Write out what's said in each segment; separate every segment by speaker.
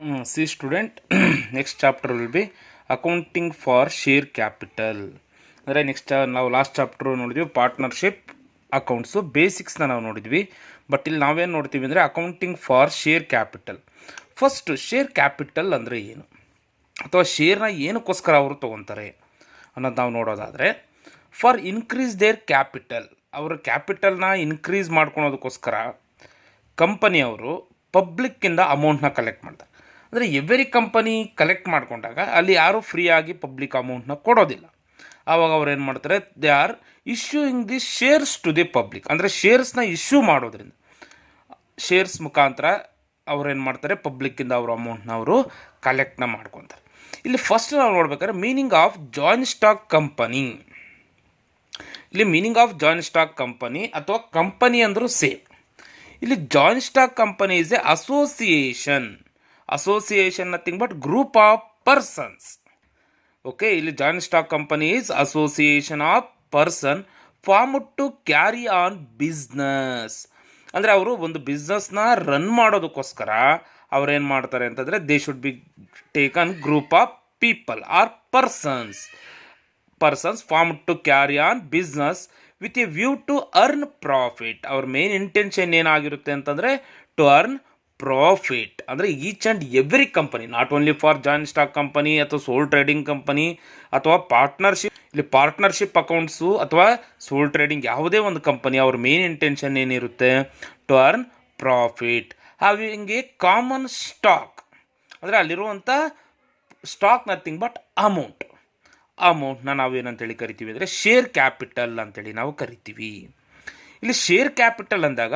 Speaker 1: See student, next chapter will be accounting for share capital. ಅಂದರೆ next ನಾವು last chapter ನೋಡಿದ್ವಿ partnership accounts ಬೇಸಿಕ್ಸ್ನ ನಾವು ನೋಡಿದ್ವಿ. ಬಟ್ ಇಲ್ಲಿ ನಾವೇನು ನೋಡ್ತೀವಿ ಅಂದರೆ accounting for share capital. First share capital ಅಂದರೆ ಏನು, ಅಥವಾ ಶೇರ್ನ ಏನಕ್ಕೋಸ್ಕರ ಅವರು ತೊಗೊತಾರೆ ಅನ್ನೋದು ನಾವು ನೋಡೋದಾದರೆ, ಫಾರ್ ಇನ್ಕ್ರೀಸ್ ದೇರ್ ಕ್ಯಾಪಿಟಲ್, ಅವರ ಕ್ಯಾಪಿಟಲ್ನ ಇನ್ಕ್ರೀಸ್ ಮಾಡ್ಕೊಳೋದಕ್ಕೋಸ್ಕರ ಕಂಪನಿಯವರು ಪಬ್ಲಿಕ್ಕಿಂದ ಅಮೌಂಟ್ನ ಕಲೆಕ್ಟ್ ಮಾಡ್ತಾರೆ. ಅಂದರೆ ಎವ್ರಿ ಕಂಪನಿ ಕಲೆಕ್ಟ್ ಮಾಡಿಕೊಂಡಾಗ ಅಲ್ಲಿ ಯಾರೂ ಫ್ರೀಯಾಗಿ ಪಬ್ಲಿಕ್ ಅಮೌಂಟ್ನ ಕೊಡೋದಿಲ್ಲ. ಆವಾಗ ಅವ್ರು ಏನು ಮಾಡ್ತಾರೆ, they are issuing the shares to the public. ಅಂದರೆ ಶೇರ್ಸ್ನ ಇಶ್ಯೂ ಮಾಡೋದ್ರಿಂದ, ಶೇರ್ಸ್ ಮುಖಾಂತರ ಅವ್ರೇನು ಮಾಡ್ತಾರೆ, ಪಬ್ಲಿಕ್ಕಿಂದ ಅವರು ಅಮೌಂಟ್ನ ಅವರು ಕಲೆಕ್ಟ್ನ ಮಾಡ್ಕೊತಾರೆ. ಇಲ್ಲಿ ಫಸ್ಟ್ ನಾವು ನೋಡ್ಬೇಕಾದ್ರೆ meaning of joint stock company. ಇಲ್ಲಿ meaning of joint stock company ಅಥವಾ ಕಂಪನಿ ಅಂದರೂ ಸೇಮ್. ಇಲ್ಲಿ joint stock company is a association. Association nothing but group of persons. Okay, ಇಲ್ಲಿ joint stock company is association of person formed to carry on business. ಅಂದರೆ ಅವರು ಒಂದು ಬಿಸ್ನೆಸ್ನ run ಮಾಡೋದಕ್ಕೋಸ್ಕರ ಅವ್ರೇನು ಮಾಡ್ತಾರೆ ಅಂತಂದರೆ, they should be taken group of people or persons formed to carry on business with a view to earn profit. ಅವ್ರ main intention ಏನಾಗಿರುತ್ತೆ ಅಂತಂದರೆ ಟು ಅರ್ನ್ ಪ್ರಾಫಿಟ್. ಅಂದರೆ each and every company, not only for joint stock company ಅಥವಾ sole trading company ಅಥವಾ partnership. ಇಲ್ಲಿ partnership accounts ಅಥವಾ sole trading ಯಾವುದೇ ಒಂದು ಕಂಪನಿ ಅವ್ರ ಮೇನ್ ಇಂಟೆನ್ಷನ್ ಏನಿರುತ್ತೆ, to earn profit. Having a common stock, ಅಂದರೆ ಅಲ್ಲಿರುವಂಥ ಸ್ಟಾಕ್ ನಥಿಂಗ್ ಬಟ್ ಅಮೌಂಟ್ನ ನಾವೇನಂತೇಳಿ ಕರಿತೀವಿ ಅಂದರೆ ಶೇರ್ ಕ್ಯಾಪಿಟಲ್ ಅಂತೇಳಿ ನಾವು ಕರಿತೀವಿ. ಇಲ್ಲಿ ಶೇರ್ ಕ್ಯಾಪಿಟಲ್ ಅಂದಾಗ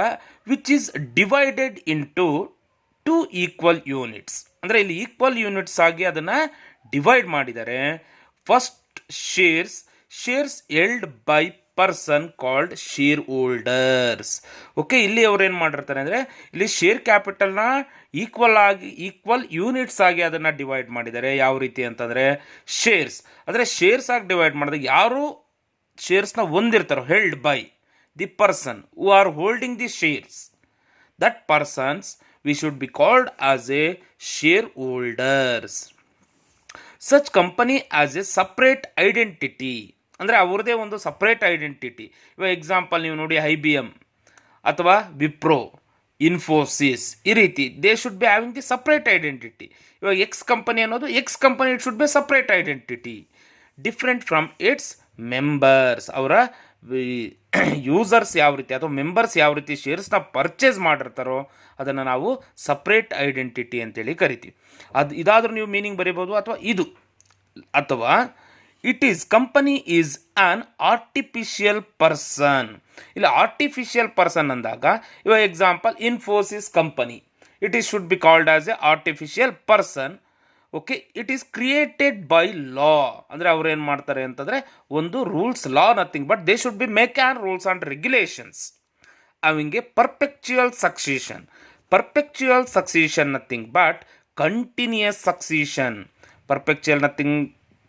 Speaker 1: which is divided into 2 equal units. ಅಂದರೆ ಇಲ್ಲಿ ಈಕ್ವಲ್ ಯೂನಿಟ್ಸ್ ಆಗಿ ಅದನ್ನು ಡಿವೈಡ್ ಮಾಡಿದ್ದಾರೆ. First shares held by person called shareholders. Okay, ಇಲ್ಲಿ ಅವ್ರು ಏನು ಮಾಡಿರ್ತಾರೆ ಅಂದರೆ, ಇಲ್ಲಿ ಶೇರ್ ಕ್ಯಾಪಿಟಲ್ನ ಈಕ್ವಲ್ ಯೂನಿಟ್ಸ್ ಆಗಿ ಅದನ್ನು ಡಿವೈಡ್ ಮಾಡಿದ್ದಾರೆ. ಯಾವ ರೀತಿ ಅಂತಂದರೆ, ಶೇರ್ಸ್ ಅಂದರೆ ಶೇರ್ಸ್ ಆಗಿ ಡಿವೈಡ್ ಮಾಡಿದಾಗ ಯಾರು ಶೇರ್ಸ್ನ ಹೊಂದಿರ್ತಾರೋ, held by the person who are holding the shares, that persons we should be called as a shareholders. Such company as a separate identity, ಅಂದರೆ ಅವ್ರದೇ ಒಂದು ಸಪ್ರೇಟ್ ಐಡೆಂಟಿಟಿ. ಇವಾಗ ಎಕ್ಸಾಂಪಲ್ ನೀವು ನೋಡಿ, IBM ಅಥವಾ ವಿಪ್ರೋ, ಇನ್ಫೋಸಿಸ್, ಈ ರೀತಿ they should be having the separate identity. ಇವಾಗ ಎಕ್ಸ್ ಕಂಪನಿ ಅನ್ನೋದು X company, it should B separate identity different from its members. ಅವರ ಯೂಸರ್ಸ್ ಯಾವ ರೀತಿ ಅಥವಾ ಮೆಂಬರ್ಸ್ ಯಾವ ರೀತಿ ಶೇರ್ಸ್ನ ಪರ್ಚೇಸ್ ಮಾಡಿರ್ತಾರೋ ಅದನ್ನು ನಾವು ಸಪ್ರೇಟ್ ಐಡೆಂಟಿಟಿ ಅಂತೇಳಿ ಕರಿತೀವಿ. ಇದಾದರೂ ನೀವು ಮೀನಿಂಗ್ ಬರೀಬೋದು, ಅಥವಾ it is company is an artificial person. ಇಲ್ಲ, ಆರ್ಟಿಫಿಷಿಯಲ್ ಪರ್ಸನ್ ಅಂದಾಗ ಇವಾಗ example Infosys company, it is should be called as a artificial person. Okay, it is created by law. ಅಂದರೆ ಅವ್ರು ಏನು ಮಾಡ್ತಾರೆ ಅಂತಂದರೆ, ಒಂದು rules, law nothing but they should be make an rules and regulations having a perpetual succession nothing but continuous succession. Perpetual nothing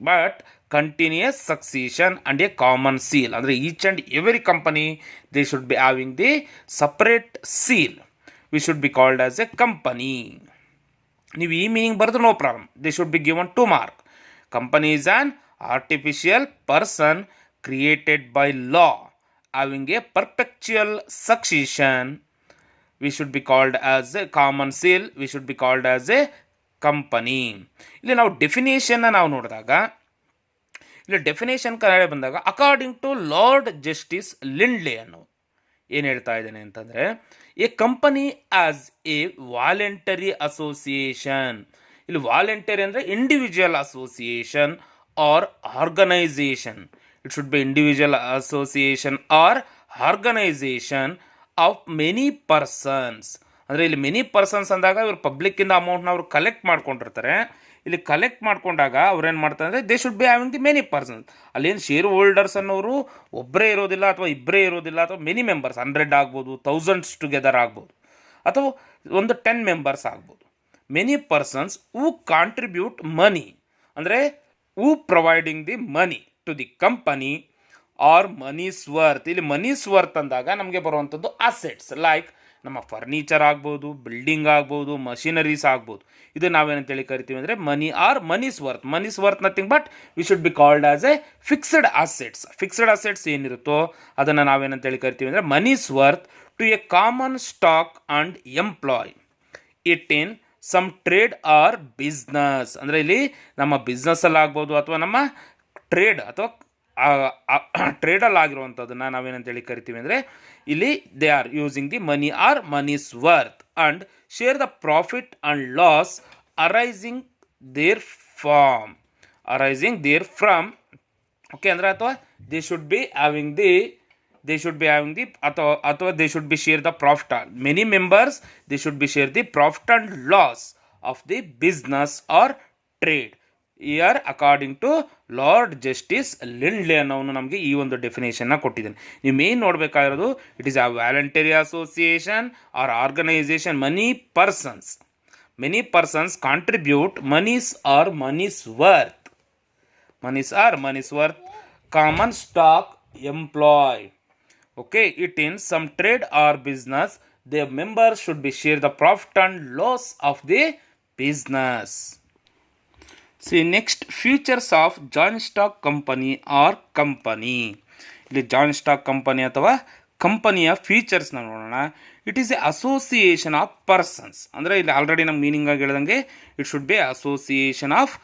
Speaker 1: but continuous succession and a common seal. ಅಂದರೆ each and every company they should be having the separate seal. We should be called as a company. ನೀವು ಈ meaning ಬರೆದು no problem, they should be given 2 mark. Company is an artificial person created by law having a perpetual succession. We should be called as a common seal. We should be called as a company. ಇಲ್ಲಿ ನಾವು ಡೆಫಿನೇಷನ್ನ ನಾವು ನೋಡಿದಾಗ, ಇಲ್ಲಿ definition Kannada ಬಂದಾಗ according to lord justice ಲಿಂಡ್ಲೆ ಅನ್ನೋ ಏನು ಹೇಳ್ತಾ ಇದ್ದೇನೆ ಅಂತಂದರೆ, a company as a voluntary association. ಇಲ್ಲಿ ವಾಲಂಟರಿ ಅಂದರೆ individual association or organisation. It should be individual association or organisation of many persons. ಅಂದರೆ ಇಲ್ಲಿ ಮೆನಿ ಪರ್ಸನ್ಸ್ ಅಂದಾಗ ಇವರು ಪಬ್ಲಿಕ್ಕಿಂದ ಅಮೌಂಟ್ನ ಅವರು ಕಲೆಕ್ಟ್ ಮಾಡ್ಕೊಂಡಿರ್ತಾರೆ. ಇಲ್ಲಿ ಕಲೆಕ್ಟ್ ಮಾಡ್ಕೊಂಡಾಗ ಅವ್ರೇನು ಮಾಡ್ತಾರೆ ಅಂದರೆ, they should be having the many persons. ಅಲ್ಲೇನು ಶೇರ್ ಹೋಲ್ಡರ್ಸ್ ಅನ್ನೋರು ಒಬ್ಬರೇ ಇರೋದಿಲ್ಲ ಅಥವಾ ಇಬ್ಬರೇ ಇರೋದಿಲ್ಲ, ಅಥವಾ ಮೆನಿ ಮೆಂಬರ್ಸ್ 100 ಆಗ್ಬೋದು, ಥೌಸಂಡ್ಸ್ ಟುಗೆದರ್ ಆಗ್ಬೋದು, ಅಥವಾ ಒಂದು 10 ಮೆಂಬರ್ಸ್ ಆಗ್ಬೋದು. Many persons who contribute money, ಅಂದರೆ who providing the money to the company or monies worth. ಇಲ್ಲಿ ಮನೀಸ್ ವರ್ತ್ ಅಂದಾಗ ನಮಗೆ ಬರುವಂಥದ್ದು ಅಸೆಟ್ಸ್ ಲೈಕ್ ನಮ್ಮ ಫರ್ನಿಚರ್ ಆಗ್ಬೋದು, ಬಿಲ್ಡಿಂಗ್ ಆಗ್ಬೋದು, ಮಷಿನರೀಸ್ ಆಗ್ಬೋದು. ಇದು ನಾವೇನಂತೇಳಿ ಕರಿತೀವಿ ಅಂದರೆ money or monies worth nothing but we should be called as a fixed assets ಏನಿರುತ್ತೋ ಅದನ್ನು ನಾವೇನಂತೇಳಿ ಕರಿತೀವಿ ಅಂದರೆ money's worth to a common stock and employ it in some trade R business. ಅಂದರೆ ಇಲ್ಲಿ ನಮ್ಮ ಬಿಸ್ನೆಸ್ಸಲ್ಲಿ ಆಗ್ಬೋದು ಅಥವಾ ನಮ್ಮ ಟ್ರೇಡ್ ಅಥವಾ ಟ್ರೇಡಲ್ಲಿ ಆಗಿರುವಂಥದ್ದನ್ನು ನಾವೇನಂತೇಳಿ ಕರಿತೀವಿ ಅಂದರೆ ಇಲ್ಲಿ they are using the money or monies worth and share the profit and loss arising there from okay ಅಂದರೆ ಅಥವಾ they should be having the ಅಥವಾ they should be share the profit. Many members they should be share the profit and loss of the business or trade. Here according to lord justice Lindley ಅನ್ನೋನು ನಮಗೆ ಈ ಒಂದು ಡೆಫಿನೇಷನ್ನ ಕೊಟ್ಟಿದ್ದಾನೆ. ನೀವು main ನೋಡಬೇಕಾಗಿರೋದು it is a ವ್ಯಾಲಂಟರಿ association or organisation. Many persons contribute moneys or monies worth common stock employ. Okay, it in some trade or business, their members should be share the profit and loss of the business. See next, features of joint stock company or company. ಇಲ್ಲಿ joint stock company ಅಥವಾ ಕಂಪನಿಯ ಫೀಚರ್ಸ್ನ ನೋಡೋಣ. It is a association of persons. ಅಂದರೆ ಇಲ್ಲಿ already ನಮ್ಮ meaning ಆಗಿ ಹೇಳ್ದಂಗೆ it should be association of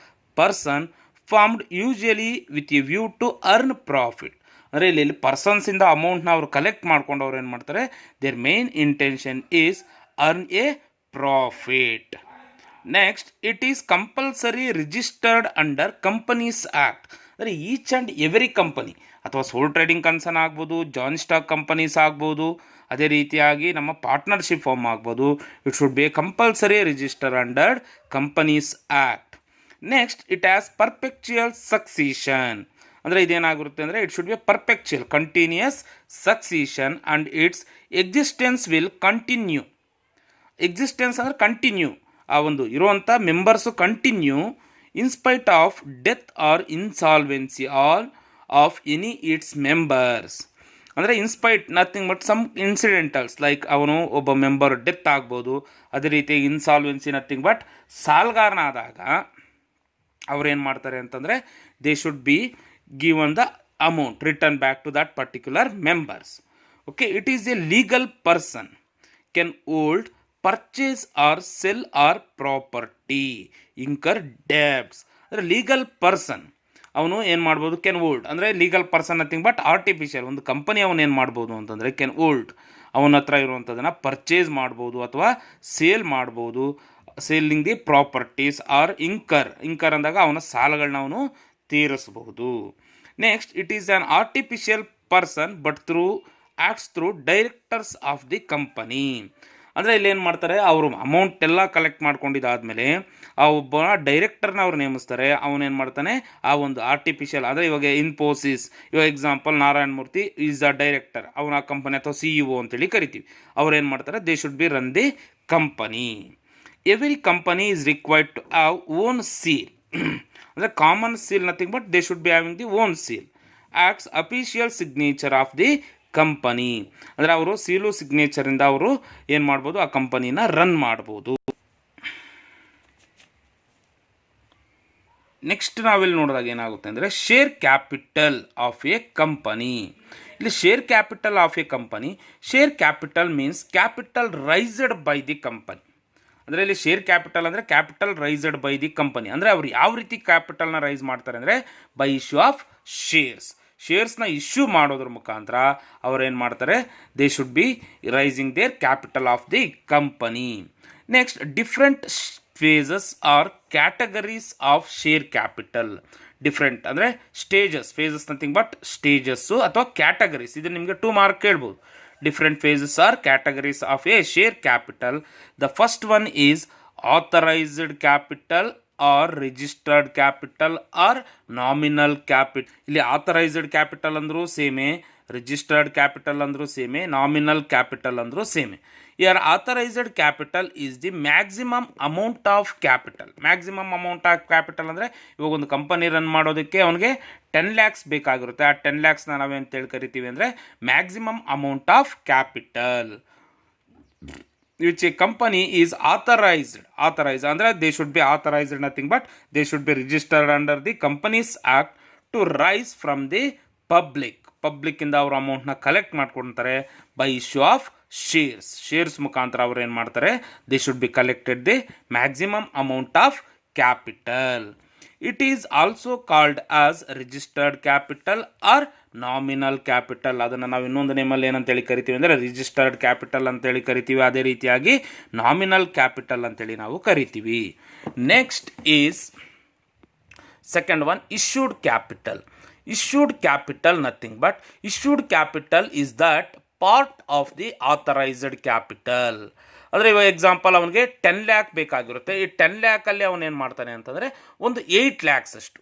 Speaker 1: person formed usually with a view to earn profit. ಅಂದರೆ ಇಲ್ಲಿ ಪರ್ಸನ್ಸಿಂದ ಅಮೌಂಟ್ನ ಅವರು ಕಲೆಕ್ಟ್ ಮಾಡ್ಕೊಂಡು ಅವ್ರು ಏನು ಮಾಡ್ತಾರೆ, their main intention is earn a profit. Next, it is compulsory registered under companies act. ಅಂದರೆ ಈಚ್ ಆ್ಯಂಡ್ ಎವ್ರಿ ಕಂಪನಿ ಅಥವಾ ಸೋಲ್ ಟ್ರೇಡಿಂಗ್ ಕನ್ಸರ್ನ್ ಆಗ್ಬೋದು, ಜಾಯಿಂಟ್ ಸ್ಟಾಕ್ ಕಂಪನೀಸ್ ಆಗ್ಬೋದು, ಅದೇ ರೀತಿಯಾಗಿ ನಮ್ಮ ಪಾರ್ಟ್ನರ್ಶಿಪ್ ಫಾರ್ಮ್ ಆಗ್ಬೋದು, it should be compulsory register under companies act. Next, it has perpetual succession. ಅಂದರೆ ಇದೇನಾಗಿರುತ್ತೆ ಅಂದರೆ it should be perpetual continuous succession and its existence will continue. Existence ಅಂದರೆ ಕಂಟಿನ್ಯೂ, ಆ ಒಂದು ಇರುವಂಥ members continue in spite of death or insolvency of any its members. ಅಂದರೆ in spite nothing but some incidentals like ಅವನು ಒಬ್ಬ ಮೆಂಬರ್ ಡೆತ್ ಆಗ್ಬೋದು, ಅದೇ ರೀತಿ ಇನ್ಸಾಲ್ವೆನ್ಸಿ ನಥಿಂಗ್ ಬಟ್ ಸಾಲ್ಗಾರನಾದಾಗ ಅವ್ರೇನು ಮಾಡ್ತಾರೆ ಅಂತಂದರೆ they should B given the amount return back to that particular members. Okay, it is a legal person can hold, purchase or sell or property, incur debts. ಅಂದರೆ legal person ಅವನು ಏನು ಮಾಡ್ಬೋದು, Ken hold. ಅಂದರೆ legal person nothing but artificial. ಒಂದು company ಅವನು ಏನು ಮಾಡ್ಬೋದು ಅಂತಂದರೆ ಕೆನ್ ಹೋಲ್ಡ್, ಅವನ ಹತ್ರ ಇರುವಂಥದ್ದನ್ನು ಪರ್ಚೇಸ್ ಮಾಡ್ಬೋದು ಅಥವಾ ಸೇಲ್ ಮಾಡ್ಬೋದು. Selling the properties or incur ಅಂದಾಗ ಅವನ ಸಾಲಗಳನ್ನ ಅವನು ತೀರಿಸಬಹುದು. Next, it is an artificial person but acts through directors of the company. ಅಂದರೆ ಇಲ್ಲಿ ಏನು ಮಾಡ್ತಾರೆ, ಅವರು ಅಮೌಂಟ್ ಎಲ್ಲ ಕಲೆಕ್ಟ್ ಮಾಡ್ಕೊಂಡಿದ್ದಾದಮೇಲೆ ಆ ಒಬ್ಬ ಡೈರೆಕ್ಟರ್ನ ಅವ್ರು ನೇಮಿಸ್ತಾರೆ. ಅವನೇನು ಮಾಡ್ತಾನೆ, ಆ ಒಂದು ಆರ್ಟಿಫಿಷಿಯಲ್ ಅಂದರೆ ಇವಾಗ ಇನ್ಫೋಸಿಸ್, ಇವಾಗ example Narayana Murthy is a director, ಅವನ ಆ ಕಂಪನಿ ಅಥವಾ CEO ಅಂತೇಳಿ ಕರಿತೀವಿ. ಅವ್ರು ಏನು ಮಾಡ್ತಾರೆ, they should be run the company. Every company is required to have own seal. ಅಂದರೆ common seal nothing but they should be having the own seal. Acts official signature of the company. ಅಂದರೆ ಅವರು seal ಸಿಗ್ನೇಚರಿಂದ ಅವರು ಏನು ಮಾಡ್ಬೋದು, ಆ ಕಂಪನಿನ run ಮಾಡ್ಬೋದು. Next ನಾವಿಲ್ಲಿ ನೋಡಿದಾಗ ಏನಾಗುತ್ತೆ ಅಂದರೆ share capital of a company. ಇಲ್ಲಿ share capital of a company, share capital means capital raised by the company. ಅಂದರೆ ಇಲ್ಲಿ ಶೇರ್ ಕ್ಯಾಪಿಟಲ್ ಅಂದರೆ capital raised by the company. ಅಂದರೆ ಅವ್ರು ಯಾವ ರೀತಿ ಕ್ಯಾಪಿಟಲ್ನ ರೈಸ್ ಮಾಡ್ತಾರೆ ಅಂದರೆ ಬೈ ಇಶ್ಯೂ ಆಫ್ ಶೇರ್ಸ್ನ ಇಶ್ಯೂ ಮಾಡೋದ್ರ ಮುಖಾಂತರ ಅವ್ರೇನು ಮಾಡ್ತಾರೆ, they should be raising their capital of the company. Next, different phases or categories of share capital. Different ಅಂದರೆ ಫೇಸಸ್ ನಥಿಂಗ್ ಬಟ್ ಸ್ಟೇಜಸ್ಸು ಅಥವಾ ಕ್ಯಾಟಗರೀಸ್. ಇದು ನಿಮಗೆ 2 ಮಾರ್ಕ್ ಕೇಳ್ಬೋದು. Different phases or categories of a share capital. The first one is authorized capital or registered capital or nominal capital. ಇಲ್ಲಿ authorized capital ಅಂದರೂ ಸೇಮೆ, registered capital ಅಂದರೂ ಸೇಮೆ, nominal capital ಅಂದರೂ ಸೇಮೆ. Here authorized capital is the maximum amount of capital. Maximum amount of capital ಅಂದರೆ ಇವಾಗ ಒಂದು company run ಮಾಡೋದಕ್ಕೆ ಅವನಿಗೆ 10 lakhs ಬೇಕಾಗಿರುತ್ತೆ. ಆ 10 lakhsನ ನಾವೇಂತೇಳಿ ಕರಿತೀವಿ ಅಂದರೆ maximum amount of capital. which a company is authorized ಅಂದರೆ they should be authorized nothing but they should be registered under the Companies Act to rise from the public ಇಂದ ಅವ್ರ ಅಮೌಂಟ್ನ ಕಲೆಕ್ಟ್ ಮಾಡ್ಕೊಳ್ತಾರೆ ಬೈ ಇಶ್ಯೂ ಆಫ್ ಶೇರ್ಸ್ ಮುಖಾಂತರ ಅವ್ರು ಏನು ಮಾಡ್ತಾರೆ, they should be collected the maximum amount of capital. It is also called as registered capital or nominal capital. ಅದನ್ನು ನಾವು ಇನ್ನೊಂದು ನೇಮಲ್ಲಿ ಏನಂತೇಳಿ ಕರಿತೀವಿ ಅಂದರೆ ರಿಜಿಸ್ಟರ್ಡ್ ಕ್ಯಾಪಿಟಲ್ ಅಂತೇಳಿ ಕರಿತೀವಿ. ಅದೇ ರೀತಿಯಾಗಿ ನಾಮಿನಲ್ ಕ್ಯಾಪಿಟಲ್ ಅಂತೇಳಿ ನಾವು ಕರಿತೀವಿ. Next is second one, issued capital. Issued capital nothing but issued capital is that part of the authorized capital. ಅಂದರೆ ಇವಾಗ ಎಕ್ಸಾಂಪಲ್ ಅವನಿಗೆ 10 lakh ಬೇಕಾಗಿರುತ್ತೆ. ಈ 10 lakhಲ್ಲಿ ಅವನೇನು ಮಾಡ್ತಾನೆ ಅಂತಂದರೆ ಒಂದು 8 lakhs ಅಷ್ಟು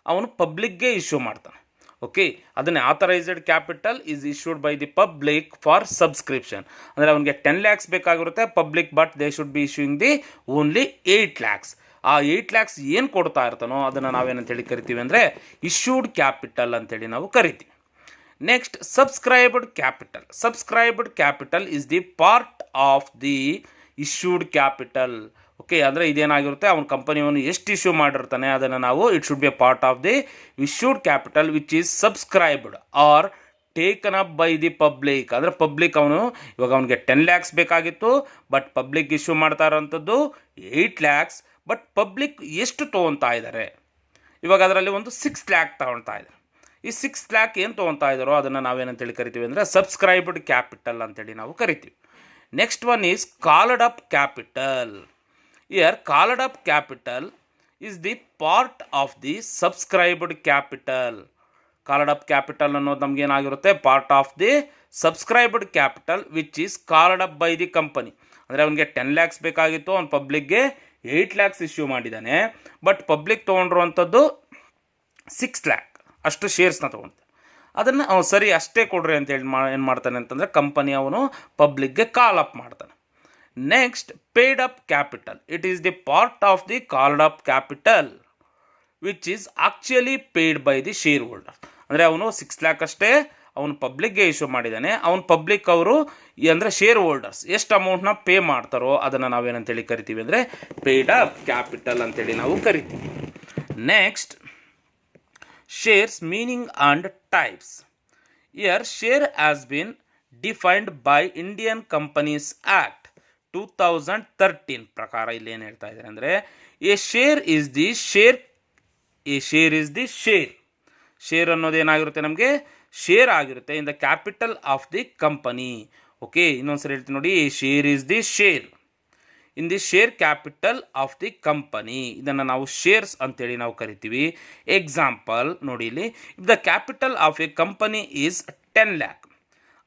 Speaker 1: ಅವನು ಪಬ್ಲಿಕ್ಗೆ ಇಶ್ಯೂ ಮಾಡ್ತಾನೆ. ಓಕೆ, ಅದನ್ನೇ authorised capital is issued by the public for subscription. ಅಂದರೆ ಅವನಿಗೆ 10 lakhs ಬೇಕಾಗಿರುತ್ತೆ public, but they should B issuing the only 8 lakhs. ಆ 8 lakhs ಏನು ಕೊಡ್ತಾ ಇರ್ತಾನೋ ಅದನ್ನು ನಾವೇನಂತೇಳಿ ಕರಿತೀವಿ ಅಂದರೆ ಇಶ್ಯೂಡ್ ಕ್ಯಾಪಿಟಲ್ ಅಂತೇಳಿ ನಾವು ಕರಿತೀವಿ. Next, subscribed capital is the part of the issued capital. Okay, ಅಂದರೆ ಇದೇನಾಗಿರುತ್ತೆ, ಅವನ ಕಂಪನಿಯವನು ಎಷ್ಟು ಇಶ್ಯೂ ಮಾಡಿರ್ತಾನೆ ಅದನ್ನು ನಾವು it should B A part of the issued capital which is subscribed are taken up by the public. ಅಂದರೆ ಪಬ್ಲಿಕ್ ಇವಾಗ ಅವನಿಗೆ 10 lakhs ಬೇಕಾಗಿತ್ತು, ಬಟ್ ಪಬ್ಲಿಕ್ ಇಶ್ಯೂ ಮಾಡ್ತಾ ಇರೋವಂಥದ್ದು 8 lakhs. ಬಟ್ ಪಬ್ಲಿಕ್ ಎಷ್ಟು ತೊಗೊತಾ ಇದ್ದಾರೆ, ಇವಾಗ ಅದರಲ್ಲಿ ಒಂದು 6 lakh ತೊಗೊಳ್ತಾ ಇದ್ದಾರೆ. ಈ 6 lakh ಏನು ತೊಗೊತಾ ಇದ್ದಾರೋ ಅದನ್ನು ನಾವೇನಂತೇಳಿ ಕರಿತೀವಿ ಅಂದರೆ ಸಬ್ಸ್ಕ್ರೈಬ್ಡ್ ಕ್ಯಾಪಿಟಲ್ ಅಂತೇಳಿ ನಾವು ಕರಿತೀವಿ. Next one is called up capital. Here called up capital is the part of the subscribed capital. Called up capital ಅನ್ನೋದು ನಮಗೇನಾಗಿರುತ್ತೆ, part of the subscribed capital which is called up by the company. ಅಂದರೆ ಅವನಿಗೆ 10 lakhs ಬೇಕಾಗಿತ್ತು, ಅವ್ನು ಪಬ್ಲಿಕ್ಗೆ 8 lakhs issue ಮಾಡಿದ್ದಾನೆ, but public ತೊಗೊಂಡಿರುವಂಥದ್ದು 6 lakh ಅಷ್ಟು ಶೇರ್ಸ್ನ ತೊಗೊಳ್ತಾನೆ. ಅದನ್ನು ಅವನು ಸರಿ ಅಷ್ಟೇ ಕೊಡ್ರಿ ಅಂತೇಳಿ ಏನು ಮಾಡ್ತಾನೆ ಅಂತಂದರೆ ಕಂಪನಿ ಅವನು ಪಬ್ಲಿಕ್ಗೆ ಕಾಲ್ ಅಪ್ ಮಾಡ್ತಾನೆ. Next, paid up capital. It is the part of the called up capital which is actually paid by the share holder. ಅಂದರೆ ಅವನು 6 lakh ಅಷ್ಟೇ ಅವನು ಪಬ್ಲಿಕ್ಗೆ ಇಶ್ಯೂ ಮಾಡಿದ್ದಾನೆ, ಅವನು ಪಬ್ಲಿಕ್ ಅವರು ಅಂದರೆ ಶೇರ್ ಹೋಲ್ಡರ್ಸ್ ಎಷ್ಟು ಅಮೌಂಟ್ನ ಪೇ ಮಾಡ್ತಾರೋ ಅದನ್ನು ನಾವೇನಂತೇಳಿ ಕರಿತೀವಿ ಅಂದರೆ ಪೇಡ್ ಅಪ್ ಕ್ಯಾಪಿಟಲ್ ಅಂತೇಳಿ ನಾವು ಕರಿತೀವಿ. Next, shares meaning and types. Here share has been defined by Indian companies act 2013 ಪ್ರಕಾರ ಇಲ್ಲಿ ಏನು ಹೇಳ್ತಾ ಇದ್ದಾರೆ ಅಂದರೆ a share is the share. Share ಅನ್ನೋದೇನಾಗಿರುತ್ತೆ, ನಮಗೆ ಶೇರ್ ಆಗಿರುತ್ತೆ in the capital of the company. Okay, ಇನ್ನೊಂದ್ಸರಿ ಹೇಳ್ತೀನಿ ನೋಡಿ, a share is the share in the share capital of the company. ಇದನ್ನು ನಾವು ಶೇರ್ಸ್ ಅಂತೇಳಿ ನಾವು ಕರಿತೀವಿ. ಎಕ್ಸಾಂಪಲ್ ನೋಡಿ ಇಲ್ಲಿ, if the capital of a company is 10 lakh,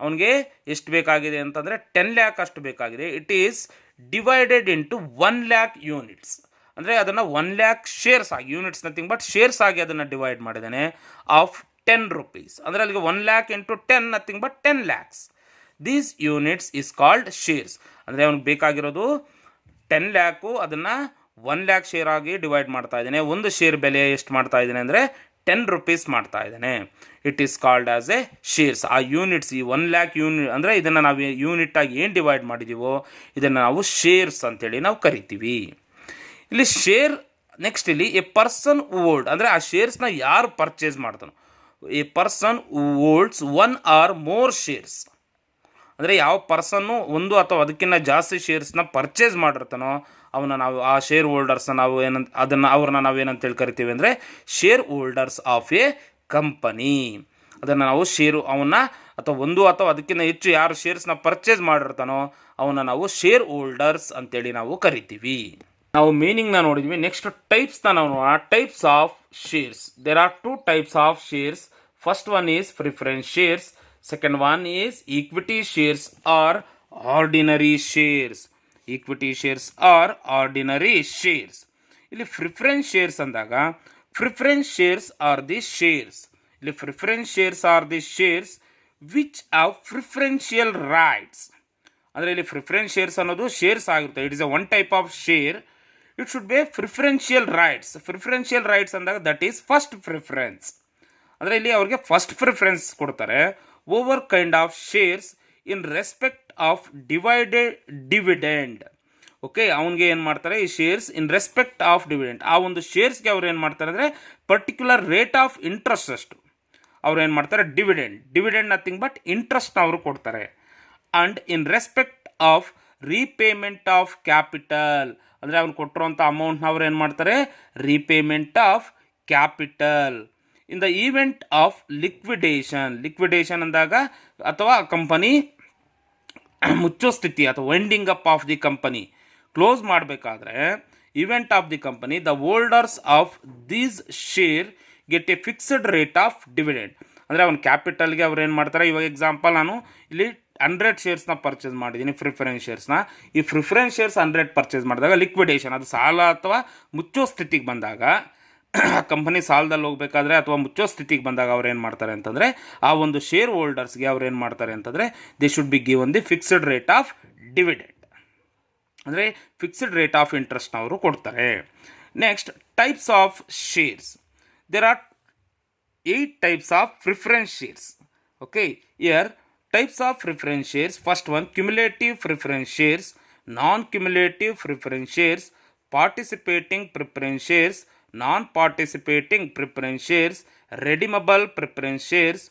Speaker 1: ಅವನಿಗೆ ಎಷ್ಟು ಬೇಕಾಗಿದೆ ಅಂತಂದರೆ 10 lakh ಅಷ್ಟು ಬೇಕಾಗಿದೆ. It is divided into 1 lakh units. ಅಂದರೆ ಅದನ್ನು 1 lakh ಶೇರ್ಸ್ ಆಗಿ, ಯೂನಿಟ್ಸ್ ನಥಿಂಗ್ ಬಟ್ ಶೇರ್ಸ್ ಆಗಿ ಅದನ್ನು ಡಿವೈಡ್ ಮಾಡಿದ್ದಾನೆ ಆಫ್ 10 rupees. ಅಂದರೆ ಅಲ್ಲಿಗೆ 1 lakh into 10 nothing but 10 lakhs. These units is called shares. ಅಂದರೆ ಅವ್ನಿಗೆ ಬೇಕಾಗಿರೋದು 10 lakh, ಅದನ್ನು 1 lakh ಶೇರ್ ಆಗಿ ಡಿವೈಡ್ ಮಾಡ್ತಾ ಇದ್ದಾನೆ. ಒಂದು ಶೇರ್ ಬೆಲೆ ಎಷ್ಟು ಮಾಡ್ತಾ ಇದ್ದಾನೆ ಅಂದರೆ 10 rupees ಮಾಡ್ತಾ ಇದ್ದಾನೆ. It is called as A shares. ಆ ಯೂನಿಟ್ಸ್, ಈ 1 lakh ಯೂನಿಟ್ ಅಂದರೆ ಇದನ್ನು ನಾವು ಯೂನಿಟ್ ಆಗಿ ಏನು ಡಿವೈಡ್ ಮಾಡಿದ್ದೀವೋ ಇದನ್ನು ನಾವು ಶೇರ್ಸ್ ಅಂತೇಳಿ ನಾವು ಕರಿತೀವಿ. ಇಲ್ಲಿ ಶೇರ್. ನೆಕ್ಸ್ಟ್ ಇಲ್ಲಿ ಎ ಪರ್ಸನ್ ಓಲ್ಡ್, ಅಂದರೆ ಆ ಶೇರ್ಸ್ನ ಯಾರು ಪರ್ಚೇಸ್ ಮಾಡ್ತಾನೋ, A person ಓಲ್ಡ್ಸ್ 1 or more shares. ಅಂದರೆ ಯಾವ ಪರ್ಸನ್ನು ಒಂದು ಅಥವಾ ಅದಕ್ಕಿಂತ ಜಾಸ್ತಿ ಶೇರ್ಸ್ನ ಪರ್ಚೇಸ್ ಮಾಡಿರ್ತಾನೋ ನಾವು ಆ ಶೇರ್ ಹೋಲ್ಡರ್ಸ್ನ ನಾವು ಅವ್ರನ್ನ ನಾವೇನಂತೇಳಿ ಕರಿತೀವಿ ಅಂದರೆ share holders of a company. ಅದನ್ನು ನಾವು ಅವನ್ನ ಅಥವಾ ಒಂದು ಅಥವಾ ಅದಕ್ಕಿಂತ ಹೆಚ್ಚು ಯಾರು ಶೇರ್ಸ್ನ ಪರ್ಚೇಸ್ ಮಾಡಿರ್ತಾನೋ ಅವನ್ನ ನಾವು ಶೇರ್ ಹೋಲ್ಡರ್ಸ್ ಅಂತೇಳಿ ನಾವು ಕರಿತೀವಿ. ನಾವು ಮೀನಿಂಗ್ನ ನೋಡಿದ್ವಿ. ನೆಕ್ಸ್ಟ್ ಟೈಪ್ಸ್ನ ನಾವು ನೋಡೋಣ. Types of shares. There are 2 types of shares. First one is preference shares. Second one is equity shares or ordinary shares. Equity shares or ordinary shares. ಇಲ್ಲಿ ಪ್ರಿಫರೆನ್ಸ್ ಶೇರ್ಸ್ ಅಂದಾಗ preference shares are the shares. ಇಲ್ಲಿ preference shares are the shares which have preferential rights. ಅಂದರೆ ಇಲ್ಲಿ preference shares ಅನ್ನೋದು shares ಆಗಿರುತ್ತೆ. It is a 1 type of share. It should be preferential rights. Preferential rights ಅಂದಾಗ that is first preference. ಅಂದರೆ ಇಲ್ಲಿ ಅವ್ರಿಗೆ first preference ಕೊಡ್ತಾರೆ over kind of shares in respect half divided dividend. Okay, ಅವನಿಗೆ ಏನು ಮಾಡ್ತಾರೆ, ಈ shares in respect of dividend, ಆ ಒಂದು ಶೇರ್ಸ್ಗೆ ಅವ್ರು ಏನು ಮಾಡ್ತಾರೆ ಅಂದರೆ ಪರ್ಟಿಕ್ಯುಲರ್ ರೇಟ್ ಆಫ್ ಇಂಟ್ರೆಸ್ಟ್ ಅಷ್ಟು ಅವ್ರು ಏನು ಮಾಡ್ತಾರೆ, ಡಿವಿಡೆಂಡ್ ನಥಿಂಗ್ ಬಟ್ ಇಂಟ್ರೆಸ್ಟ್ನ ಅವರು ಕೊಡ್ತಾರೆ. And in respect of repayment of capital, ಅಂದರೆ ಅವ್ನು ಕೊಟ್ಟಿರೋಂಥ ಅಮೌಂಟ್ನ ಅವ್ರು ಏನು ಮಾಡ್ತಾರೆ, repayment of capital. In the event of liquidation ಅಂದಾಗ ಅಥವಾ ಕಂಪನಿ ಮುಚ್ಚೋ ಸ್ಥಿತಿ ಅಥವಾ winding up of the company close ಮಾಡಬೇಕಾದ್ರೆ, event of the company, the holders of these share get a fixed rate of dividend. ಅಂದರೆ ಅವ್ನ ಕ್ಯಾಪಿಟಲ್ಗೆ ಅವ್ರು ಏನು ಮಾಡ್ತಾರೆ, ಇವಾಗ ಎಕ್ಸಾಂಪಲ್ ನಾನು ಇಲ್ಲಿ 100 ಶೇರ್ಸ್ನ ಪರ್ಚೇಸ್ ಮಾಡಿದ್ದೀನಿ, ಪ್ರಿಫರೆನ್ಸ್ ಶೇರ್ಸ್ನ. ಈ ಪ್ರಿಫರೆನ್ಸ್ ಶೇರ್ಸ್ 100 ಪರ್ಚೇಸ್ ಮಾಡಿದಾಗ ಲಿಕ್ವಿಡೇಷನ್, ಅದು ಸಾಲ ಅಥವಾ ಮುಚ್ಚೋ ಸ್ಥಿತಿಗೆ ಬಂದಾಗ, ಕಂಪನಿ ಸಾಲದಲ್ಲಿ ಹೋಗಬೇಕಾದ್ರೆ ಅಥವಾ ಮುಚ್ಚೋ ಸ್ಥಿತಿಗೆ ಬಂದಾಗ ಅವ್ರು ಏನು ಮಾಡ್ತಾರೆ ಅಂತಂದರೆ, ಆ ಒಂದು ಶೇರ್ ಹೋಲ್ಡರ್ಸ್ಗೆ ಅವ್ರು ಏನು ಮಾಡ್ತಾರೆ ಅಂತಂದರೆ, they should be given the fixed rate of dividend, ಅಂದರೆ ಫಿಕ್ಸ್ಡ್ ರೇಟ್ ಆಫ್ ಇಂಟ್ರೆಸ್ಟ್ನ ಅವರು ಕೊಡ್ತಾರೆ. Next, types of shares. There are 8 types of preference shares. Okay, here types of preference shares. First one, cumulative preference shares, non-cumulative preference shares, participating preference shares, non-participating preference shares, redeemable preference shares,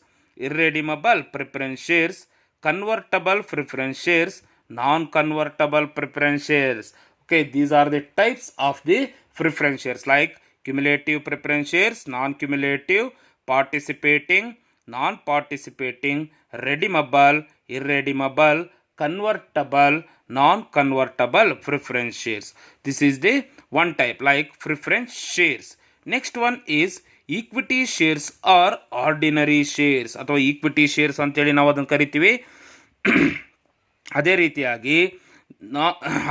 Speaker 1: irredeemable preference shares, convertible preference shares, non-convertible preference shares. Okay, these are the types of the preference shares, like cumulative preference shares, non-cumulative, participating, non-participating, redeemable, irredeemable, convertible, non-convertible preference shares. This is the one type, like preference shares. Next one is equity shares or ordinary shares, ಅಥವಾ equity shares ಅಂತೇಳಿ ನಾವು ಅದನ್ನು ಕರಿತೀವಿ. ಅದೇ ರೀತಿಯಾಗಿ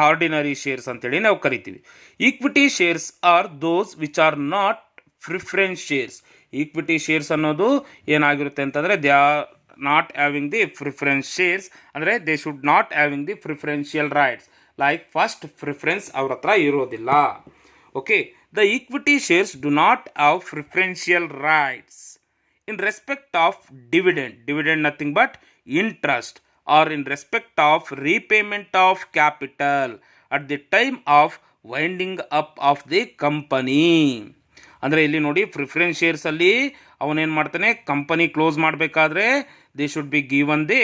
Speaker 1: ordinary shares ಅಂತೇಳಿ ನಾವು ಕರಿತೀವಿ. Equity shares are those which are not preference shares. Equity shares ಅನ್ನೋದು ಏನಾಗಿರುತ್ತೆ ಅಂತಂದರೆ, they are not having the preference shares, ಅಂದರೆ they should not having the preferential rights, like first preference ಅವ್ರ ಹತ್ರ ಇರೋದಿಲ್ಲ. Okay, the equity shares do not have preferential rights in respect of dividend nothing but interest, or in respect of repayment of capital at the time of winding up of the company. ಅಂದರೆ ಇಲ್ಲಿ ನೋಡಿ, preference ಶೇರ್ಸಲ್ಲಿ ಅವನೇನು ಮಾಡ್ತಾನೆ, company close ಮಾಡಬೇಕಾದ್ರೆ they should be given the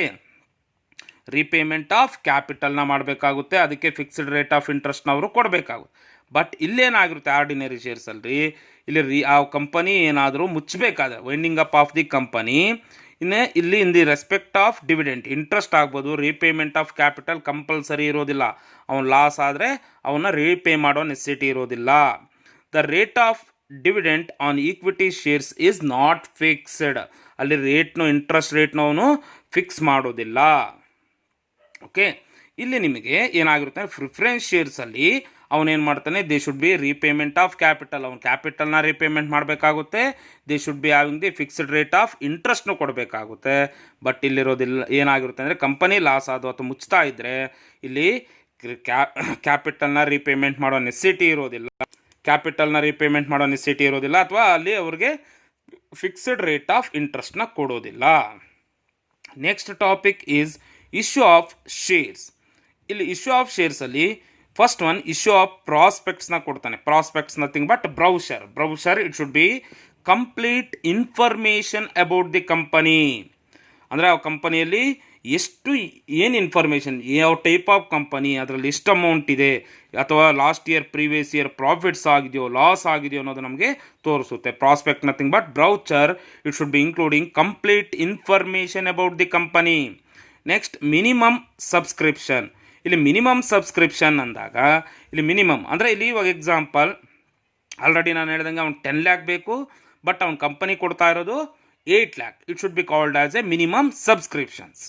Speaker 1: repayment of ಕ್ಯಾಪಿಟಲ್ನ ಮಾಡಬೇಕಾಗುತ್ತೆ, ಅದಕ್ಕೆ ಫಿಕ್ಸ್ಡ್ ರೇಟ್ ಆಫ್ ಇಂಟ್ರೆಸ್ಟ್ನ ಅವರು ಕೊಡಬೇಕಾಗುತ್ತೆ. ಬಟ್ ಇಲ್ಲೇನಾಗಿರುತ್ತೆ ಆರ್ಡಿನರಿ ಶೇರ್ಸಲ್ಲಿ, ಇಲ್ಲಿ ಆ ಕಂಪನಿ ಏನಾದರೂ ಮುಚ್ಚಬೇಕಾದ್ರೆ, winding up of the company, ಇಲ್ಲಿ in the respect of dividend interest ಆಗ್ಬೋದು, ರೀಪೇಮೆಂಟ್ ಆಫ್ ಕ್ಯಾಪಿಟಲ್ ಕಂಪಲ್ಸರಿ ಇರೋದಿಲ್ಲ. ಅವನು ಲಾಸ್ ಆದರೆ ಅವನ್ನ ರೀಪೇ ಮಾಡೋ ನೆಸೆಸಿಟಿ ಇರೋದಿಲ್ಲ. The rate of dividend on equity shares is not fixed, ಅಲ್ಲಿ ಇಂಟ್ರೆಸ್ಟ್ ರೇಟ್ನ ಅವನು ಫಿಕ್ಸ್ ಮಾಡೋದಿಲ್ಲ. ಓಕೆ, ಇಲ್ಲಿ ನಿಮಗೆ ಏನಾಗಿರುತ್ತೆ, ಪ್ರಿಫರೆನ್ಸ್ ಶೇರ್ಸಲ್ಲಿ ಅವನೇನು ಮಾಡ್ತಾನೆ, they should be repayment of capital, ಅವ್ನು ಕ್ಯಾಪಿಟಲ್ನ ರೀಪೇಮೆಂಟ್ ಮಾಡಬೇಕಾಗುತ್ತೆ, they should be having the fixed rate of ಇಂಟ್ರೆಸ್ಟ್ನು ಕೊಡಬೇಕಾಗುತ್ತೆ. ಬಟ್ ಇಲ್ಲಿರೋದಿಲ್ಲ, ಏನಾಗಿರುತ್ತೆ ಅಂದರೆ ಕಂಪನಿ ಲಾಸ್ ಆದವು ಅಥವಾ ಮುಚ್ತಾ ಇದ್ದರೆ ಇಲ್ಲಿ ಕ್ಯಾಪಿಟಲ್ನ ರೀಪೇಮೆಂಟ್ ಮಾಡೋ ನೆಸೆಸಿಟಿ ಇರೋದಿಲ್ಲ, ಅಥವಾ ಅಲ್ಲಿ ಅವ್ರಿಗೆ ಫಿಕ್ಸ್ಡ್ ರೇಟ್ ಆಫ್ ಇಂಟ್ರೆಸ್ಟ್ನ ಕೊಡೋದಿಲ್ಲ. Next topic is issue of shares. ಇಲ್ಲಿ ಇಶ್ಯೂ ಆಫ್ ಶೇರ್ಸಲ್ಲಿ ಫಸ್ಟ್ ಒನ್, ಇಶ್ಯೂ ಆಫ್ ಪ್ರಾಸ್ಪೆಕ್ಟ್ಸ್ನ ಕೊಡ್ತಾನೆ. Prospects nothing but brochure it should be complete information about the company, ಅಂದರೆ ಆ ಕಂಪನಿಯಲ್ಲಿ ಏನು ಇನ್ಫಾರ್ಮೇಷನ್, ಯಾವ ಟೈಪ್ ಆಫ್ ಕಂಪನಿ, ಅದರಲ್ಲಿ ಎಷ್ಟು ಅಮೌಂಟ್ ಇದೆ, ಅಥವಾ last year previous year profits ಆಗಿದೆಯೋ ಲಾಸ್ ಆಗಿದೆಯೋ ಅನ್ನೋದು ನಮಗೆ ತೋರಿಸುತ್ತೆ. Prospect nothing but brochure it should be including complete information about the company. Next, minimum subscription. ಇಲ್ಲಿ ಮಿನಿಮಮ್ ಸಬ್ಸ್ಕ್ರಿಪ್ಷನ್ ಅಂದಾಗ ಇಲ್ಲಿ ಮಿನಿಮಮ್ ಅಂದರೆ ಇಲ್ಲಿ ಇವಾಗ ಎಕ್ಸಾಂಪಲ್ ಆಲ್ರೆಡಿ ನಾನು ಹೇಳ್ದಂಗೆ ಅವ್ನು 10 lakh ಬೇಕು, ಬಟ್ ಅವ್ನ ಕಂಪನಿ ಕೊಡ್ತಾ ಇರೋದು 8 lakh. It should be called as A minimum subscriptions.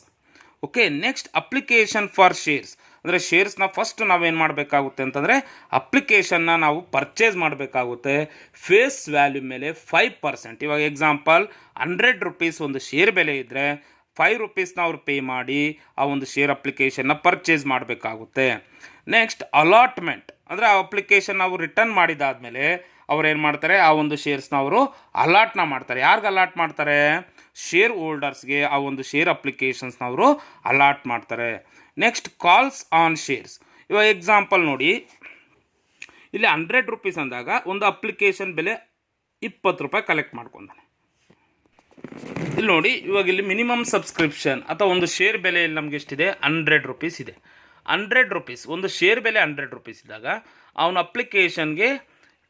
Speaker 1: Okay, next application for shares. ಅಂದರೆ ಶೇರ್ಸ್ನ ಫಸ್ಟ್ ನಾವೇನು ಮಾಡಬೇಕಾಗುತ್ತೆ ಅಂತಂದರೆ ಅಪ್ಲಿಕೇಶನ್ನ ನಾವು ಪರ್ಚೇಸ್ ಮಾಡಬೇಕಾಗುತ್ತೆ ಫೇಸ್ ವ್ಯಾಲ್ಯೂ ಮೇಲೆ 5%. ಇವಾಗ ಎಕ್ಸಾಂಪಲ್ 100 rupees ಒಂದು ಶೇರ್ ಬೆಲೆ ಇದ್ದರೆ 5 rupeesನ ಅವ್ರು ಪೇ ಮಾಡಿ ಆ ಒಂದು ಶೇರ್ ಅಪ್ಲಿಕೇಶನ್ನ ಪರ್ಚೇಸ್ ಮಾಡಬೇಕಾಗುತ್ತೆ. ನೆಕ್ಸ್ಟ್ ಅಲಾಟ್ಮೆಂಟ್, ಅಂದರೆ ಆ ಅಪ್ಲಿಕೇಶನ್ ನಾವು ರಿಟರ್ನ್ ಮಾಡಿದಾದಮೇಲೆ ಅವ್ರು ಏನು ಮಾಡ್ತಾರೆ, ಆ ಒಂದು ಶೇರ್ಸ್ನ ಅವರು ಅಲಾಟ್ನ ಮಾಡ್ತಾರೆ. ಯಾರಿಗೆ ಅಲಾಟ್ ಮಾಡ್ತಾರೆ? ಶೇರ್ ಹೋಲ್ಡರ್ಸ್ಗೆ ಆ ಒಂದು ಶೇರ್ ಅಪ್ಲಿಕೇಶನ್ಸ್ನ ಅವರು ಅಲಾಟ್ ಮಾಡ್ತಾರೆ. Next calls on shares. ಇವಾಗ ಎಕ್ಸಾಂಪಲ್ ನೋಡಿ, ಇಲ್ಲಿ 100 ರೂಪೀಸ್ ಅಂದಾಗ ಒಂದು ಅಪ್ಲಿಕೇಶನ್ ಬೆಲೆ 20 ರೂಪಾಯಿ ಕಲೆಕ್ಟ್ ಮಾಡ್ಕೊಂಡಾನೆ. ಇಲ್ಲಿ ನೋಡಿ, ಇವಾಗ ಇಲ್ಲಿ ಮಿನಿಮಮ್ ಸಬ್ಸ್ಕ್ರಿಪ್ಷನ್ ಅಥವಾ ಒಂದು ಶೇರ್ ಬೆಲೆ ಇಲ್ಲಿ ನಮಗೆ ಎಷ್ಟಿದೆ, 100 ರೂಪೀಸ್ ಇದೆ. 100 ರೂಪೀಸ್ ಒಂದು ಶೇರ್ ಬೆಲೆ 100 ರೂಪೀಸ್ ಇದ್ದಾಗ ಅವನ ಅಪ್ಲಿಕೇಶನ್ಗೆ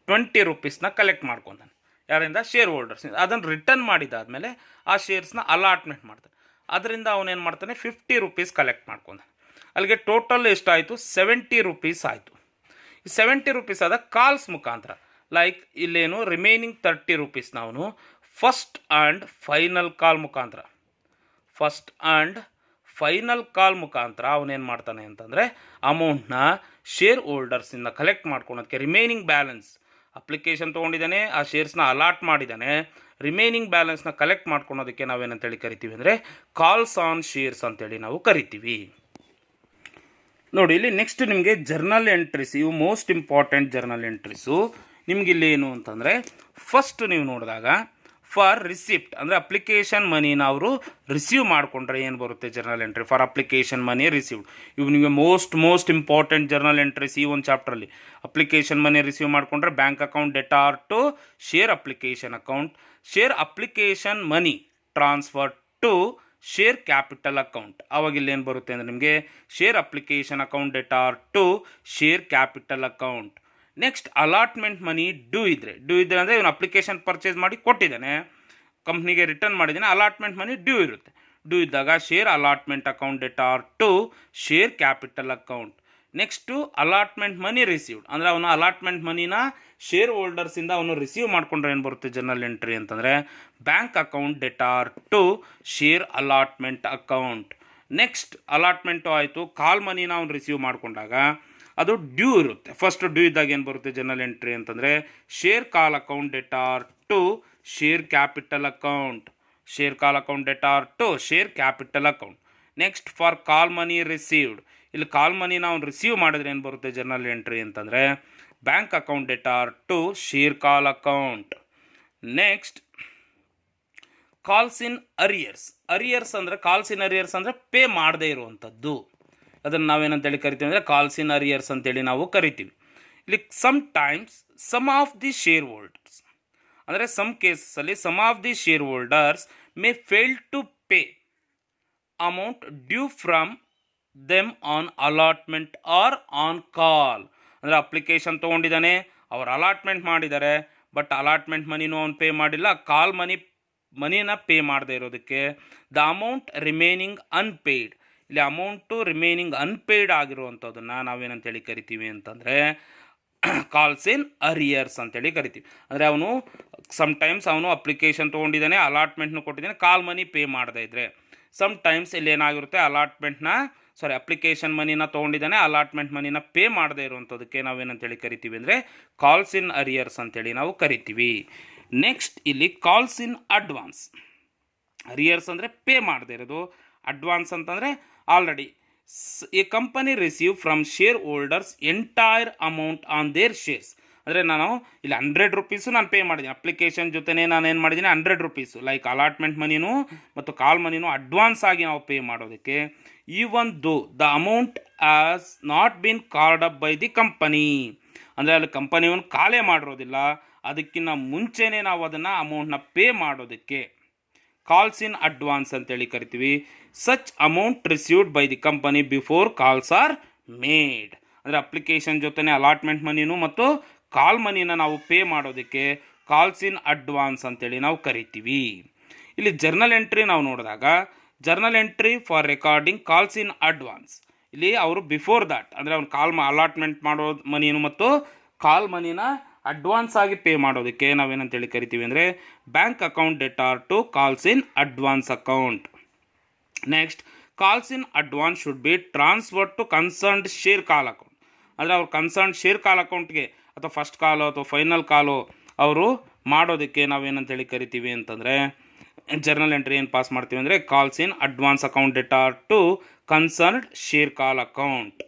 Speaker 1: 20 ರೂಪೀಸ್ನ ಕಲೆಕ್ಟ್ ಮಾಡ್ಕೊಂಡಾನೆ. ಯಾರಿಂದ? Share holders. ಅದನ್ನು ರಿಟರ್ನ್ ಮಾಡಿದಾದ್ಮೇಲೆ ಆ ಶೇರ್ಸ್ನ ಅಲಾಟ್ಮೆಂಟ್ ಮಾಡ್ತಾನೆ. ಅದರಿಂದ ಅವನೇನು ಮಾಡ್ತಾನೆ, 50 ರೂಪೀಸ್ ಕಲೆಕ್ಟ್ ಮಾಡ್ಕೊಂಡಾನೆ. ಅಲ್ಲಿಗೆ ಟೋಟಲ್ ಎಷ್ಟಾಯಿತು, 70 ರೂಪೀಸ್ ಆಯಿತು. ಈ 70 ರೂಪೀಸ್ ಆದ ಕಾಲ್ಸ್ ಮುಖಾಂತರ, ಲೈಕ್ ಇಲ್ಲೇನು ರಿಮೈನಿಂಗ್ 30 ರೂಪೀಸ್ ನಾವು ಫಸ್ಟ್ ಆ್ಯಂಡ್ ಫೈನಲ್ ಕಾಲ್ ಮುಖಾಂತರ, ಫಸ್ಟ್ ಆ್ಯಂಡ್ ಫೈನಲ್ ಕಾಲ್ ಮುಖಾಂತರ ಅವನೇನು ಮಾಡ್ತಾನೆ ಅಂತಂದರೆ ಅಮೌಂಟ್ನ ಶೇರ್ ಹೋಲ್ಡರ್ಸಿಂದ ಕಲೆಕ್ಟ್ ಮಾಡ್ಕೊಳೋದಕ್ಕೆ ರಿಮೈನಿಂಗ್ ಬ್ಯಾಲೆನ್ಸ್, ಅಪ್ಲಿಕೇಶನ್ ತೊಗೊಂಡಿದ್ದಾನೆ, ಆ ಶೇರ್ಸ್ನ ಅಲಾಟ್ ಮಾಡಿದ್ದಾನೆ, ರಿಮೈನಿಂಗ್ ಬ್ಯಾಲೆನ್ಸ್ನ ಕಲೆಕ್ಟ್ ಮಾಡ್ಕೊಳೋದಕ್ಕೆ ನಾವೇನಂತೇಳಿ ಕರಿತೀವಿ ಅಂದರೆ ಕಾಲ್ಸ್ ಆನ್ ಶೇರ್ಸ್ ಅಂತೇಳಿ ನಾವು ಕರಿತೀವಿ. ನೋಡಿ, ಇಲ್ಲಿ ನೆಕ್ಸ್ಟ್ ನಿಮಗೆ ಜರ್ನಲ್ ಎಂಟ್ರೀಸ್, ಇವು ಮೋಸ್ಟ್ ಇಂಪಾರ್ಟೆಂಟ್ ಜರ್ನಲ್ ಎಂಟ್ರೀಸು. ನಿಮಗಿಲ್ಲಿ ಏನು ಅಂತಂದರೆ, ಫಸ್ಟ್ ನೀವು ನೋಡಿದಾಗ ಫಾರ್ ರಿಸಿಪ್ಟ್ ಅಂದರೆ ಅಪ್ಲಿಕೇಶನ್ ಮನಿನ ಅವರು ರಿಸೀವ್ ಮಾಡಿಕೊಂಡ್ರೆ ಏನು ಬರುತ್ತೆ journal entry, for application money received. ಇವು ನಿಮಗೆ ಮೋಸ್ಟ್ ಇಂಪಾರ್ಟೆಂಟ್ ಜರ್ನಲ್ ಎಂಟ್ರೀಸ್ ಈ ಒಂದು ಚಾಪ್ಟ್ರಲ್ಲಿ. ಅಪ್ಲಿಕೇಶನ್ ಮನಿ ರಿಸೀವ್ ಮಾಡಿಕೊಂಡ್ರೆ bank account debtor to share application account, share application money transfer to share capital account. ಅವಾಗ ಇಲ್ಲಿ ಏನು ಬರುತ್ತೆ ಅಂದರೆ ನಿಮಗೆ share application account debtor to share capital account. Next allotment money due ಇದ್ದರೆ ಅಂದರೆ ಇವನು ಅಪ್ಲಿಕೇಶನ್ ಪರ್ಚೇಸ್ ಮಾಡಿ ಕೊಟ್ಟಿದ್ದಾನೆ, ಕಂಪ್ನಿಗೆ ರಿಟರ್ನ್ ಮಾಡಿದ್ದಾನೆ, ಅಲಾಟ್ಮೆಂಟ್ ಮನಿ ಡ್ಯೂ ಇರುತ್ತೆ. ಡ್ಯೂ ಇದ್ದಾಗ share allotment account debtor to share capital account. Next allotment money received ಅಂದರೆ ಅವನು ಅಲಾಟ್ಮೆಂಟ್ ಮನಿನ ಶೇರ್ ಹೋಲ್ಡರ್ಸಿಂದ ಅವನು ರಿಸೀವ್ ಮಾಡ್ಕೊಂಡ್ರೆ ಏನು ಬರುತ್ತೆ ಜರ್ನಲ್ ಎಂಟ್ರಿ ಅಂತಂದರೆ bank account debtor to share allotment account. Next allotment ಆಯಿತು, ಕಾಲ್ ಮನಿನ ಅವ್ನು ರಿಸೀವ್ ಮಾಡಿಕೊಂಡಾಗ ಅದು ಡ್ಯೂ ಇರುತ್ತೆ. ಫಸ್ಟ್ ಡ್ಯೂ ಇದ್ದಾಗ ಏನು ಬರುತ್ತೆ ಜರ್ನಲ್ ಎಂಟ್ರಿ ಅಂತಂದರೆ share call account debtor to share capital account, share call account debtor to share capital account. Next for call money received, ಇಲ್ಲಿ ಕಾಲ್ ಮನಿನ ಅವ್ನು ರಿಸೀವ್ ಮಾಡಿದ್ರೆ ಏನು ಬರುತ್ತೆ ಜರ್ನಲ್ ಎಂಟ್ರಿ ಅಂತಂದರೆ bank account debtor to share call account. Next calls in arrears ಅಂದರೆ calls in arrears ಅಂದರೆ pay ಮಾಡದೇ ಇರುವಂಥದ್ದು, ಅದನ್ನು ನಾವೇನಂತೇಳಿ ಕರಿತೀವಿ ಅಂದರೆ ಕಾಲ್ಸ್ ಇನ್ ಅರಿಯರ್ಸ್ ಅಂತೇಳಿ ನಾವು ಕರಿತೀವಿ. ಇಲ್ಲಿ sometimes some of the share holders ಅಂದರೆ ಸಮ್ ಕೇಸಲ್ಲಿ some of the share holders may fail to pay amount due from them on allotment or on call. ಅಂದರೆ ಅಪ್ಲಿಕೇಶನ್ ತೊಗೊಂಡಿದ್ದಾನೆ, ಅವ್ರು ಅಲಾಟ್ಮೆಂಟ್ ಮಾಡಿದ್ದಾರೆ, but allotment ಮನಿನೂ ಅವ್ನು ಪೇ ಮಾಡಿಲ್ಲ, ಕಾಲ್ ಮನಿನ pay ಮಾಡದೇ ಇರೋದಕ್ಕೆ the amount remaining unpaid, ಇಲ್ಲಿ ಅಮೌಂಟು ರಿಮೈನಿಂಗ್ ಅನ್ಪೇಯ್ಡ್ ಆಗಿರುವಂಥದ್ದನ್ನು ನಾವೇನಂತೇಳಿ ಕರಿತೀವಿ ಅಂತಂದರೆ ಕಾಲ್ಸ್ ಇನ್ ಅರಿಯರ್ಸ್ ಅಂತೇಳಿ ಕರಿತೀವಿ. ಅಂದರೆ ಅವನು ಸಮ್ಟೈಮ್ಸ್ ಅವನು ಅಪ್ಲಿಕೇಶನ್ ತೊಗೊಂಡಿದ್ದಾನೆ, ಅಲಾಟ್ಮೆಂಟ್ನು ಕೊಟ್ಟಿದ್ದಾನೆ, ಕಾಲ್ ಮನಿ ಪೇ ಮಾಡದೇ ಇದ್ದರೆ. ಸಮ್ಟೈಮ್ಸ್ ಇಲ್ಲಿ ಏನಾಗಿರುತ್ತೆ ಅಪ್ಲಿಕೇಶನ್ ಮನಿನ ತೊಗೊಂಡಿದ್ದಾನೆ, ಅಲಾಟ್ಮೆಂಟ್ ಮನಿನ ಪೇ ಮಾಡದೇ ಇರುವಂಥದ್ದಕ್ಕೆ ನಾವೇನಂತೇಳಿ ಕರಿತೀವಿ ಅಂದರೆ ಕಾಲ್ಸ್ ಇನ್ ಅರಿಯರ್ಸ್ ಅಂತೇಳಿ ನಾವು ಕರಿತೀವಿ. ನೆಕ್ಸ್ಟ್ ಇಲ್ಲಿ ಕಾಲ್ಸ್ ಇನ್ ಅಡ್ವಾನ್ಸ್. ಅರಿಯರ್ಸ್ ಅಂದರೆ ಪೇ ಮಾಡದೇ ಇರೋದು, ಅಡ್ವಾನ್ಸ್ ಅಂತಂದರೆ already A company receive from share holders entire amount on there shares. ಅಂದರೆ ನಾನು ಇಲ್ಲಿ 100 ರೂಪೀಸು ನಾನು ಪೇ ಮಾಡಿದ್ದೀನಿ, ಅಪ್ಲಿಕೇಶನ್ ಜೊತೆನೇ ನಾನು ಏನು ಮಾಡಿದ್ದೀನಿ 100 ರೂಪೀಸು, ಲೈಕ್ ಅಲಾಟ್ಮೆಂಟ್ ಮನಿನೂ ಮತ್ತು ಕಾಲ್ ಮನಿನೂ ಅಡ್ವಾನ್ಸ್ ಆಗಿ ನಾವು ಪೇ ಮಾಡೋದಕ್ಕೆ. Even though the amount as not been card up by the company, ಅಂದರೆ ಅಲ್ಲಿ ಕಂಪನಿಯನ್ನು ಕಾಲೇ ಮಾಡಿರೋದಿಲ್ಲ, ಅದಕ್ಕಿಂತ ಮುಂಚೆನೇ ನಾವು ಅದನ್ನು ಅಮೌಂಟ್ನ ಪೇ ಮಾಡೋದಕ್ಕೆ ಕಾಲ್ಸ್ ಇನ್ ಅಡ್ವಾನ್ಸ್ ಅಂತೇಳಿ ಕರಿತೀವಿ. Such amount received by the company before calls are made, ಅಂದರೆ ಅಪ್ಲಿಕೇಶನ್ ಜೊತೆನೇ ಅಲಾಟ್ಮೆಂಟ್ ಮನಿನೂ ಮತ್ತು ಕಾಲ್ ಮನಿನ ನಾವು ಪೇ ಮಾಡೋದಕ್ಕೆ ಕಾಲ್ಸ್ ಇನ್ ಅಡ್ವಾನ್ಸ್ ಅಂತೇಳಿ ನಾವು ಕರಿತೀವಿ. ಇಲ್ಲಿ ಜರ್ನಲ್ ಎಂಟ್ರಿ ನಾವು ನೋಡಿದಾಗ journal entry for recording calls in advance, ಇಲ್ಲಿ ಅವರು ಬಿಫೋರ್ ದ್ಯಾಟ್ ಅಂದರೆ ಅವ್ನು ಅಲಾಟ್ಮೆಂಟ್ ಮಾಡೋ ಮನಿನು ಮತ್ತು ಕಾಲ್ ಮನಿನ ಅಡ್ವಾನ್ಸ್ ಆಗಿ ಪೇ ಮಾಡೋದಕ್ಕೆ ನಾವೇನಂತೇಳಿ ಕರಿತೀವಿ ಅಂದರೆ bank account debtor to calls in advance account. Next calls in advance should be transfer to concerned share call account, ಅಂದರೆ ಅವ್ರು ಕನ್ಸರ್ನ್ಡ್ ಶೇರ್ ಕಾಲ್ ಅಕೌಂಟ್ಗೆ ಅಥವಾ ಫಸ್ಟ್ ಕಾಲು ಅಥವಾ ಫೈನಲ್ ಕಾಲು ಅವರು ಮಾಡೋದಕ್ಕೆ ನಾವೇನಂತೇಳಿ ಕರಿತೀವಿ ಅಂತಂದರೆ ಜರ್ನಲ್ ಎಂಟ್ರಿ ಏನು ಪಾಸ್ ಮಾಡ್ತೀವಿ ಅಂದರೆ calls in advance account debtor to concerned share call account.